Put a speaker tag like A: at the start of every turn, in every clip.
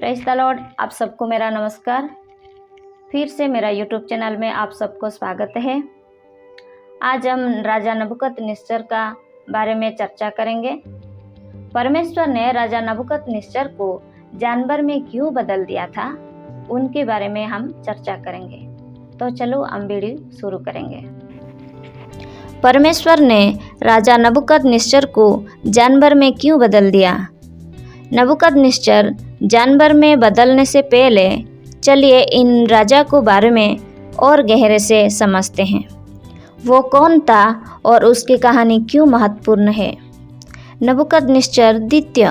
A: Praise the Lord. आप सबको मेरा नमस्कार। फिर से मेरा यूट्यूब चैनल में आप सबको स्वागत है। आज हम राजा नबूकदनेस्सर का बारे में चर्चा करेंगे। परमेश्वर ने राजा नबूकदनेस्सर को जानवर में क्यों बदल दिया था, उनके बारे में हम चर्चा करेंगे। तो चलो हम वीडियो शुरू करेंगे। परमेश्वर ने राजा नबूकदनेस्सर को जानवर में क्यों बदल दिया? नबूकदनेस्सर जानवर में बदलने से पहले चलिए इन राजा को बारे में और गहरे से समझते हैं। वो कौन था और उसकी कहानी क्यों महत्वपूर्ण है? नबूकदनेस्सर द्वितीय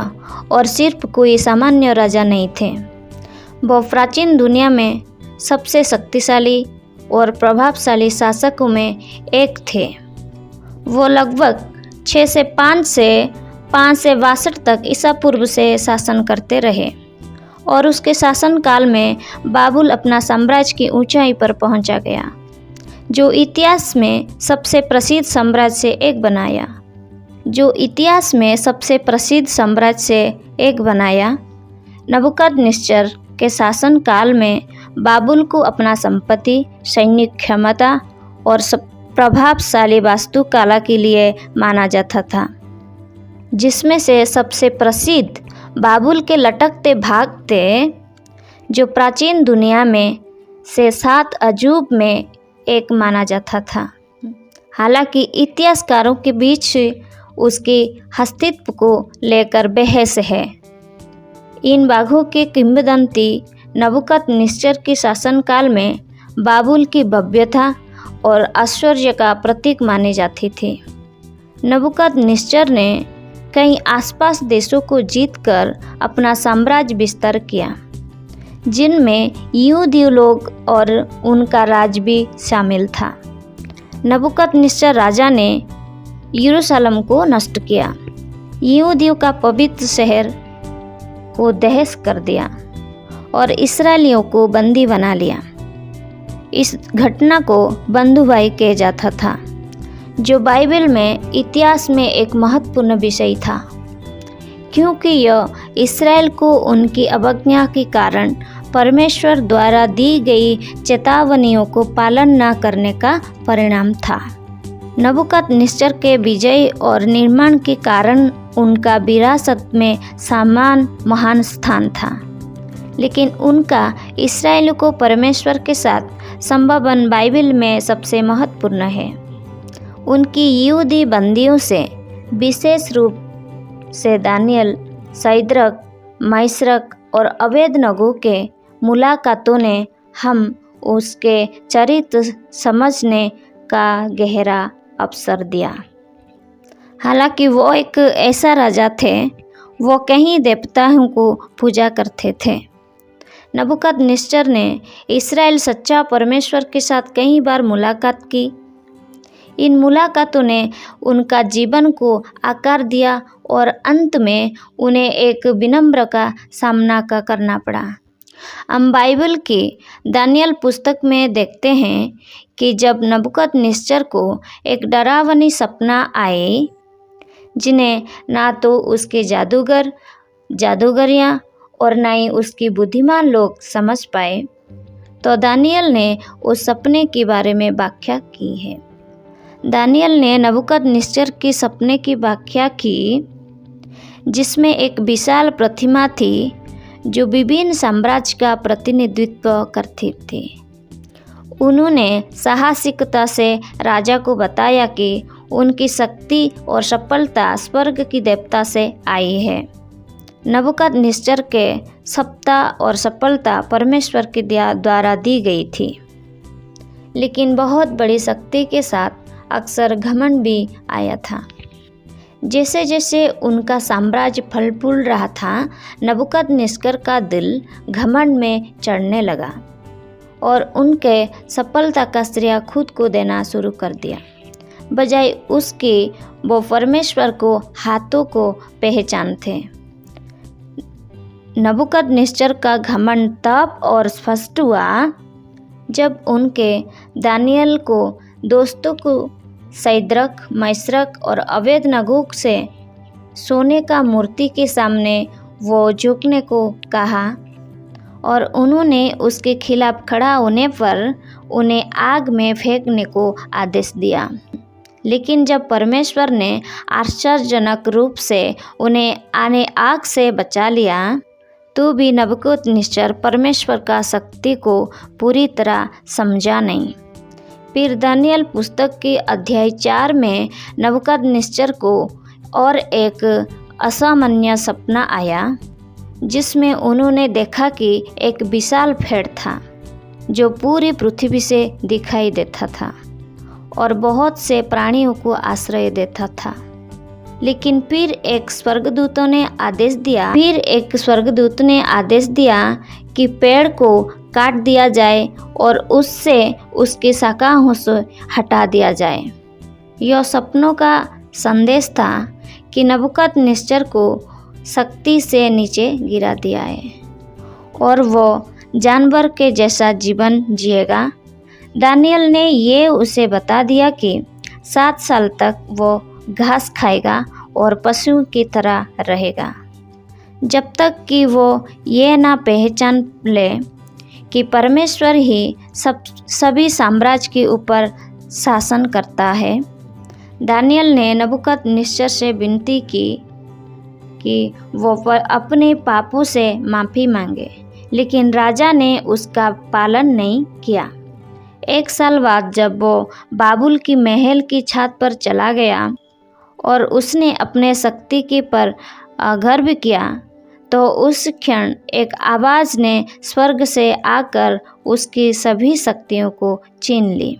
A: और सिर्फ कोई सामान्य राजा नहीं थे। वो प्राचीन दुनिया में सबसे शक्तिशाली और प्रभावशाली शासकों में एक थे। वो लगभग 6 से 62 तक ईसा पूर्व से शासन करते रहे और उसके शासनकाल में बाबुल अपना साम्राज्य की ऊंचाई पर पहुंचा गया, जो इतिहास में सबसे प्रसिद्ध साम्राज्य से एक बनाया। नबूकदनेस्सर के शासनकाल में बाबुल को अपना संपत्ति, सैनिक क्षमता और प्रभावशाली वास्तुकला के लिए माना जाता था, जिसमें से सबसे प्रसिद्ध बाबुल के लटकते भागते, जो प्राचीन दुनिया में से 7 अजूब में एक माना जाता था। हालांकि इतिहासकारों के बीच उसके अस्तित्व को लेकर बहस है। इन बाघों की किंवदंती नबूकदनेस्सर के शासनकाल में बाबुल की भव्यता और ऐश्वर्य का प्रतीक मानी जाती थी। नबूकदनेस्सर ने कई आसपास देशों को जीतकर अपना साम्राज्य विस्तार किया, जिनमें यहूदी लोग और उनका राज भी शामिल था। नबूकदनेस्सर राजा ने यरूशलेम को नष्ट किया, यहूदियों का पवित्र शहर को ध्वस्त कर दिया और इस्राएलियों को बंदी बना लिया। इस घटना को बंधुआई कहा जाता था, जो बाइबल में इतिहास में एक महत्वपूर्ण विषय था, क्योंकि यह इस्राएल को उनकी अवज्ञा के कारण परमेश्वर द्वारा दी गई चेतावनियों को पालन न करने का परिणाम था। नबूकदनेस्सर के विजय और निर्माण के कारण उनका विरासत में महान स्थान था, लेकिन उनका इस्राएलियों को परमेश्वर के साथ संबंध बाइबल में सबसे महत्वपूर्ण है। उनकी यहूदी बंदियों से, विशेष रूप से दानियल, शद्रक, मैशक और अबेदनगो के मुलाकातों ने हम उसके चरित्र समझने का गहरा अवसर दिया। हालांकि वो एक ऐसा राजा थे, वो कई देवताओं को पूजा करते थे। नबूकदनेस्सर ने इस्राएल सच्चा परमेश्वर के साथ कई बार मुलाकात की। इन मुलाकातों ने उनका जीवन को आकार दिया और अंत में उन्हें एक विनम्र का सामना करना पड़ा। हम बाइबल की दानियल पुस्तक में देखते हैं कि जब नबूकदनेस्सर को एक डरावनी सपना आए, जिन्हें ना तो उसके जादूगरियाँ और ना ही उसकी बुद्धिमान लोग समझ पाए, तो दानियल ने उस सपने के बारे में व्याख्या की है। दानियल ने नबूकदनेस्सर के सपने की व्याख्या की, जिसमें एक विशाल प्रतिमा थी जो विभिन्न साम्राज्य का प्रतिनिधित्व करती थी। उन्होंने साहसिकता से राजा को बताया कि उनकी शक्ति और सफलता स्वर्ग की देवता से आई है। नबूकदनेस्सर के सत्ता और सफलता परमेश्वर के द्वारा दी गई थी, लेकिन बहुत बड़ी शक्ति के साथ अक्सर घमंड भी आया था। जैसे जैसे उनका साम्राज्य फल फूल रहा था, नबूकदनेस्सर का दिल घमंड में चढ़ने लगा और उनके सफलता का श्रेय खुद को देना शुरू कर दिया, बजाय उसके वो परमेश्वर को हाथों को पहचानते। नबूकदनेस्सर का घमंड तब और स्पष्ट हुआ जब उनके दानियल को दोस्तों को शद्रक, मैशक और अबेदनगो से सोने का मूर्ति के सामने वो झुकने को कहा और उन्होंने उसके खिलाफ खड़ा होने पर उन्हें आग में फेंकने को आदेश दिया। लेकिन जब परमेश्वर ने आश्चर्यजनक रूप से उन्हें आग से बचा लिया, तो भी नबूकदनेस्सर परमेश्वर का शक्ति को पूरी तरह समझा नहीं। फिर दानिय्येल पुस्तक के अध्याय 4 में नबूकदनेस्सर को और एक असामान्य सपना आया, जिसमें उन्होंने देखा कि एक विशाल पेड़ था जो पूरी पृथ्वी से दिखाई देता था और बहुत से प्राणियों को आश्रय देता था। लेकिन फिर एक स्वर्गदूत ने आदेश दिया कि पेड़ को काट दिया जाए और उससे उसकी शाखाओं से हटा दिया जाए। यह सपनों का संदेश था कि नबूकदनेस्सर को शक्ति से नीचे गिरा दिया है और वो जानवर के जैसा जीवन जिएगा। दानिय्येल ने ये उसे बता दिया कि 7 साल तक वो घास खाएगा और पशुओं की तरह रहेगा, जब तक कि वो ये ना पहचान ले कि परमेश्वर ही सभी साम्राज्य के ऊपर शासन करता है। दानिय्येल ने नबूकदनेस्सर से विनती की कि वो अपने पापों से माफ़ी मांगे, लेकिन राजा ने उसका पालन नहीं किया। 1 साल बाद जब वो बाबुल की महल की छत पर चला गया और उसने अपने शक्ति के पर गर्व किया, तो उस क्षण एक आवाज़ ने स्वर्ग से आकर उसकी सभी शक्तियों को छीन ली।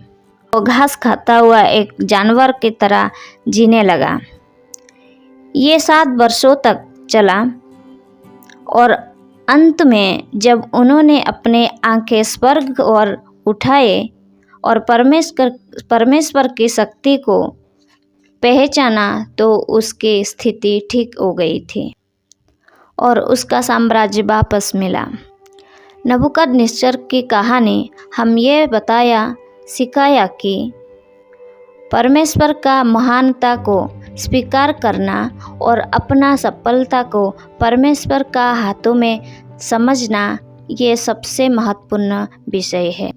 A: वो घास खाता हुआ एक जानवर की तरह जीने लगा। ये 7 वर्षों तक चला और अंत में जब उन्होंने अपने आंखें स्वर्ग और उठाए और परमेश्वर की शक्ति को पहचाना, तो उसकी स्थिति ठीक हो गई थी और उसका साम्राज्य वापस मिला। नबूकदनेस्सर की कहानी हम ये सिखाया कि परमेश्वर का महानता को स्वीकार करना और अपना सफलता को परमेश्वर का हाथों में समझना, ये सबसे महत्वपूर्ण विषय है।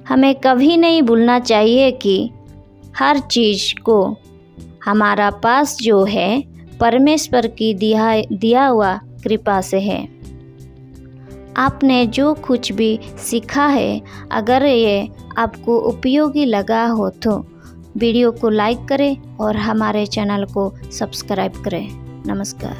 A: हमें कभी नहीं भूलना चाहिए कि हर चीज़ को हमारा पास जो है परमेश्वर की दिया हुआ कृपा से है। आपने जो कुछ भी सीखा है, अगर ये आपको उपयोगी लगा हो तो वीडियो को लाइक करें और हमारे चैनल को सब्सक्राइब करें। नमस्कार।